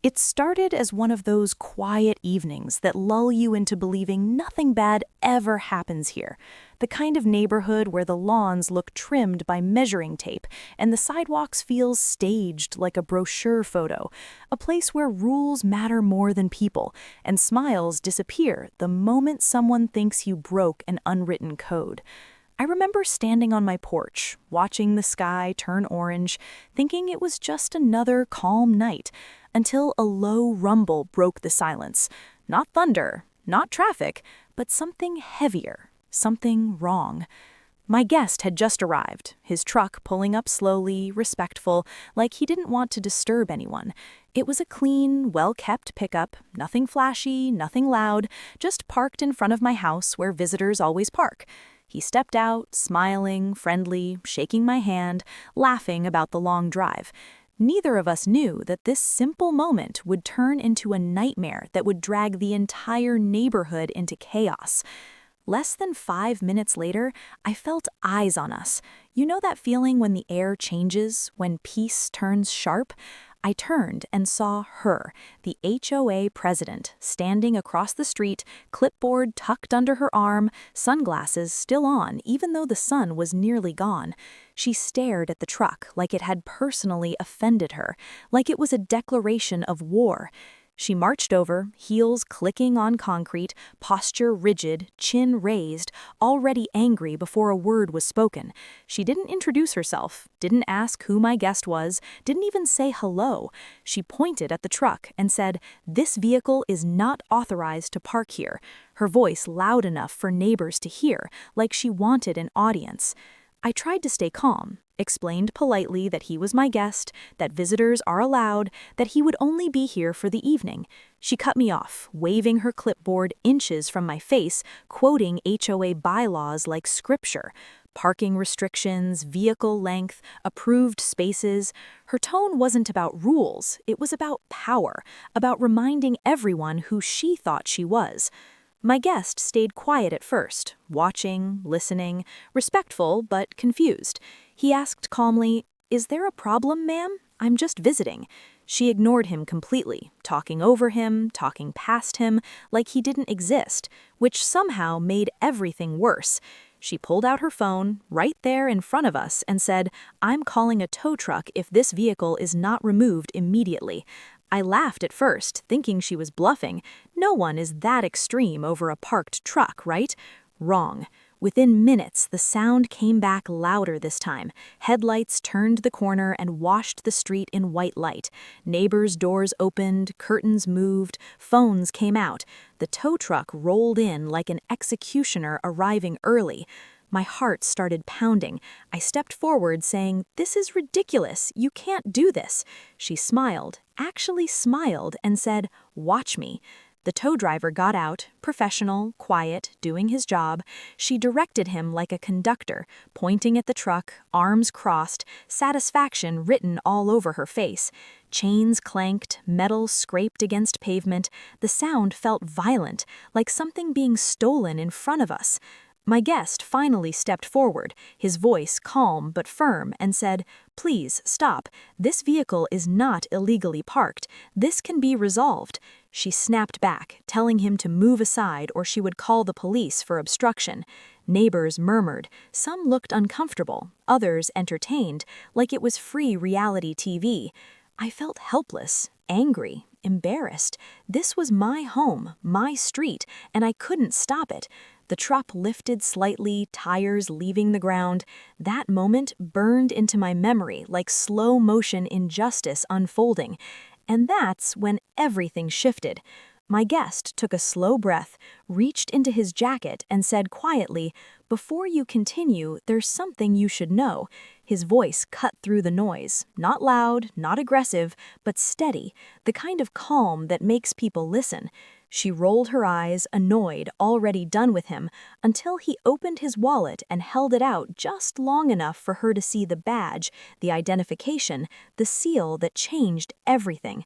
It started as one of those quiet evenings that lull you into believing nothing bad ever happens here. The kind of neighborhood where the lawns look trimmed by measuring tape and the sidewalks feel staged like a brochure photo. A place where rules matter more than people and smiles disappear the moment someone thinks you broke an unwritten code. I remember standing on my porch, watching the sky turn orange, thinking it was just another calm night, until a low rumble broke the silence. Not thunder, not traffic, but something heavier, something wrong. My guest had just arrived, his truck pulling up slowly, respectful, like he didn't want to disturb anyone. It was a clean, well-kept pickup, nothing flashy, nothing loud, just parked in front of my house where visitors always park. He stepped out, smiling, friendly, shaking my hand, laughing about the long drive. Neither of us knew that this simple moment would turn into a nightmare that would drag the entire neighborhood into chaos. Less than 5 minutes later, I felt eyes on us. You know that feeling when the air changes, when peace turns sharp? I turned and saw her, the HOA president, standing across the street, clipboard tucked under her arm, sunglasses still on even though the sun was nearly gone. She stared at the truck like it had personally offended her, like it was a declaration of war. She marched over, heels clicking on concrete, posture rigid, chin raised, already angry before a word was spoken. She didn't introduce herself, didn't ask who my guest was, didn't even say hello. She pointed at the truck and said, "This vehicle is not authorized to park here." Her voice loud enough for neighbors to hear, like she wanted an audience. I tried to stay calm, explained politely that he was my guest, that visitors are allowed, that he would only be here for the evening. She cut me off, waving her clipboard inches from my face, quoting HOA bylaws like scripture. Parking restrictions, vehicle length, approved spaces. Her tone wasn't about rules, it was about power, about reminding everyone who she thought she was. My guest stayed quiet at first, watching, listening, respectful but confused. He asked calmly, "Is there a problem, ma'am? I'm just visiting." She ignored him completely, talking over him, talking past him, like he didn't exist, which somehow made everything worse. She pulled out her phone, right there in front of us, and said, "I'm calling a tow truck if this vehicle is not removed immediately." I laughed at first, thinking she was bluffing. No one is that extreme over a parked truck, right? Wrong. Within minutes, the sound came back louder this time. Headlights turned the corner and washed the street in white light. Neighbors' doors opened, curtains moved, phones came out. The tow truck rolled in like an executioner arriving early. My heart started pounding. I stepped forward saying, "This is ridiculous. You can't do this." She smiled, actually smiled, and said, "Watch me." The tow driver got out, professional, quiet, doing his job. She directed him like a conductor, pointing at the truck, arms crossed, satisfaction written all over her face. Chains clanked, metal scraped against pavement. The sound felt violent, like something being stolen in front of us. My guest finally stepped forward, his voice calm but firm, and said, "Please, stop. This vehicle is not illegally parked. This can be resolved." She snapped back, telling him to move aside or she would call the police for obstruction. Neighbors murmured. Some looked uncomfortable, others entertained, like it was free reality TV. I felt helpless, angry, embarrassed. This was my home, my street, and I couldn't stop it. The truck lifted slightly, tires leaving the ground. That moment burned into my memory like slow motion injustice unfolding. And that's when everything shifted. My guest took a slow breath, reached into his jacket, and said quietly, "Before you continue, there's something you should know." His voice cut through the noise, not loud, not aggressive, but steady, the kind of calm that makes people listen. She rolled her eyes, annoyed, already done with him, until he opened his wallet and held it out just long enough for her to see the badge, the identification, the seal that changed everything.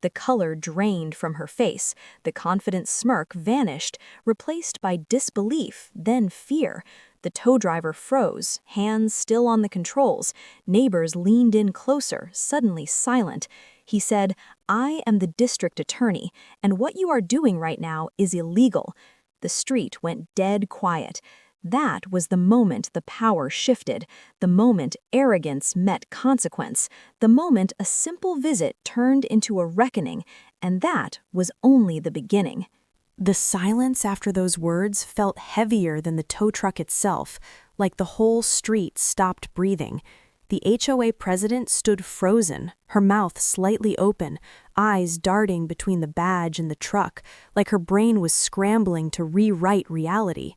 The color drained from her face, the confident smirk vanished, replaced by disbelief, then fear. The tow driver froze, hands still on the controls. Neighbors leaned in closer, suddenly silent. He said, "I am the district attorney, and what you are doing right now is illegal." The street went dead quiet. That was the moment the power shifted, the moment arrogance met consequence, the moment a simple visit turned into a reckoning, and that was only the beginning. The silence after those words felt heavier than the tow truck itself, like the whole street stopped breathing. The HOA president stood frozen, her mouth slightly open, eyes darting between the badge and the truck, like her brain was scrambling to rewrite reality.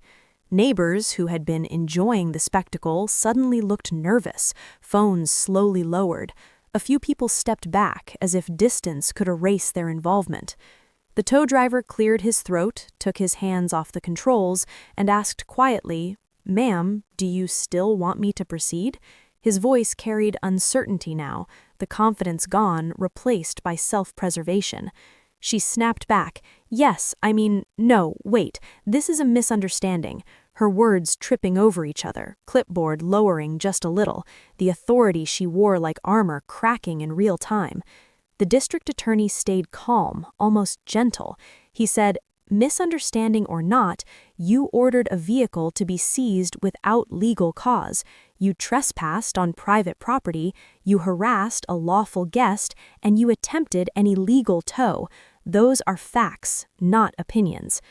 Neighbors who had been enjoying the spectacle suddenly looked nervous, phones slowly lowered. A few people stepped back as if distance could erase their involvement. The tow driver cleared his throat, took his hands off the controls, and asked quietly, "Ma'am, do you still want me to proceed?" His voice carried uncertainty now, the confidence gone, replaced by self-preservation. She snapped back, "Yes, no, wait, this is a misunderstanding." Her words tripping over each other, clipboard lowering just a little, the authority she wore like armor cracking in real time. The district attorney stayed calm, almost gentle. He said, "Misunderstanding or not, you ordered a vehicle to be seized without legal cause. You trespassed on private property, you harassed a lawful guest, and you attempted an illegal tow. Those are facts, not opinions."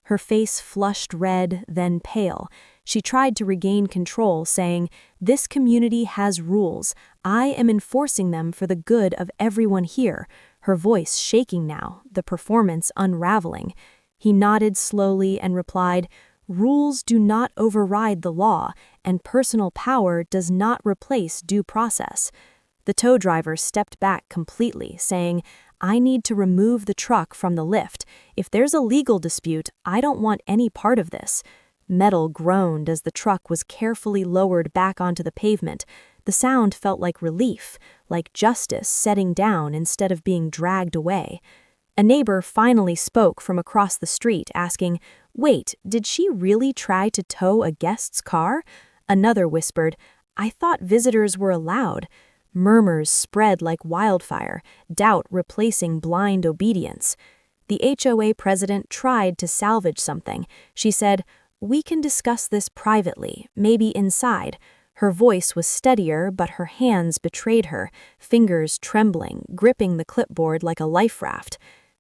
Her face flushed red, then pale. She tried to regain control, saying, "This community has rules. I am enforcing them for the good of everyone here." Her voice shaking now, the performance unraveling. He nodded slowly and replied, "Rules do not override the law, and personal power does not replace due process." The tow driver stepped back completely, saying, "I need to remove the truck from the lift. If there's a legal dispute, I don't want any part of this." Metal groaned as the truck was carefully lowered back onto the pavement. The sound felt like relief, like justice setting down instead of being dragged away. A neighbor finally spoke from across the street, asking, "Wait, did she really try to tow a guest's car?" Another whispered, "I thought visitors were allowed." Murmurs spread like wildfire, doubt replacing blind obedience. The HOA president tried to salvage something. She said, "We can discuss this privately, maybe inside." Her voice was steadier, but her hands betrayed her, fingers trembling, gripping the clipboard like a life raft.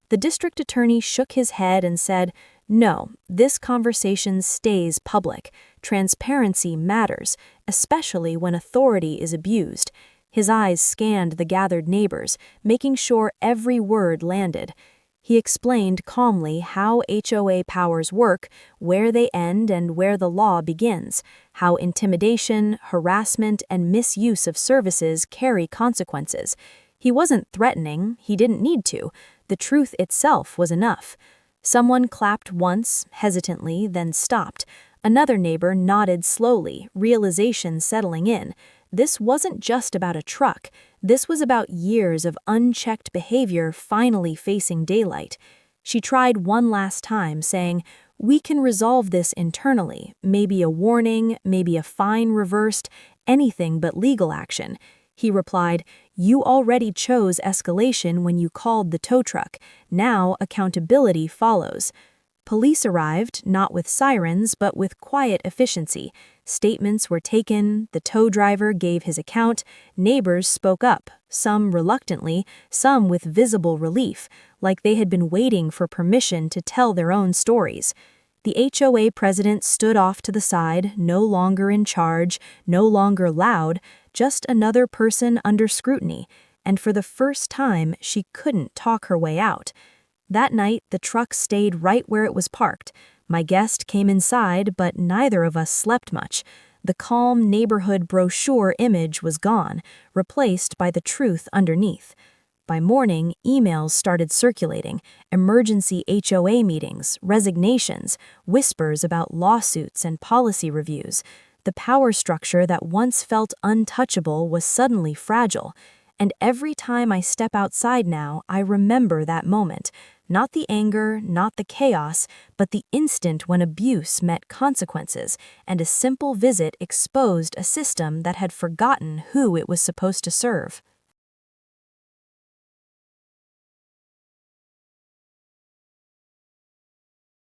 The district attorney shook his head and said, "No, this conversation stays public. Transparency matters, especially when authority is abused." His eyes scanned the gathered neighbors, making sure every word landed. He explained calmly how HOA powers work, where they end and where the law begins, how intimidation, harassment, and misuse of services carry consequences. He wasn't threatening, he didn't need to. The truth itself was enough. Someone clapped once, hesitantly, then stopped. Another neighbor nodded slowly, realization settling in. This wasn't just about a truck. This was about years of unchecked behavior finally facing daylight. She tried one last time, saying, "We can resolve this internally, maybe a warning, maybe a fine reversed, anything but legal action." He replied, "You already chose escalation when you called the tow truck. Now accountability follows." Police arrived, not with sirens, but with quiet efficiency. Statements were taken, the tow driver gave his account, neighbors spoke up, some reluctantly, some with visible relief, like they had been waiting for permission to tell their own stories. The HOA president stood off to the side, no longer in charge, no longer loud, just another person under scrutiny, and for the first time she couldn't talk her way out. That night, the truck stayed right where it was parked. My guest came inside, but neither of us slept much. The calm neighborhood brochure image was gone, replaced by the truth underneath. By morning, emails started circulating, emergency HOA meetings, resignations, whispers about lawsuits and policy reviews. The power structure that once felt untouchable was suddenly fragile. And every time I step outside now, I remember that moment. Not the anger, not the chaos, but the instant when abuse met consequences, and a simple visit exposed a system that had forgotten who it was supposed to serve.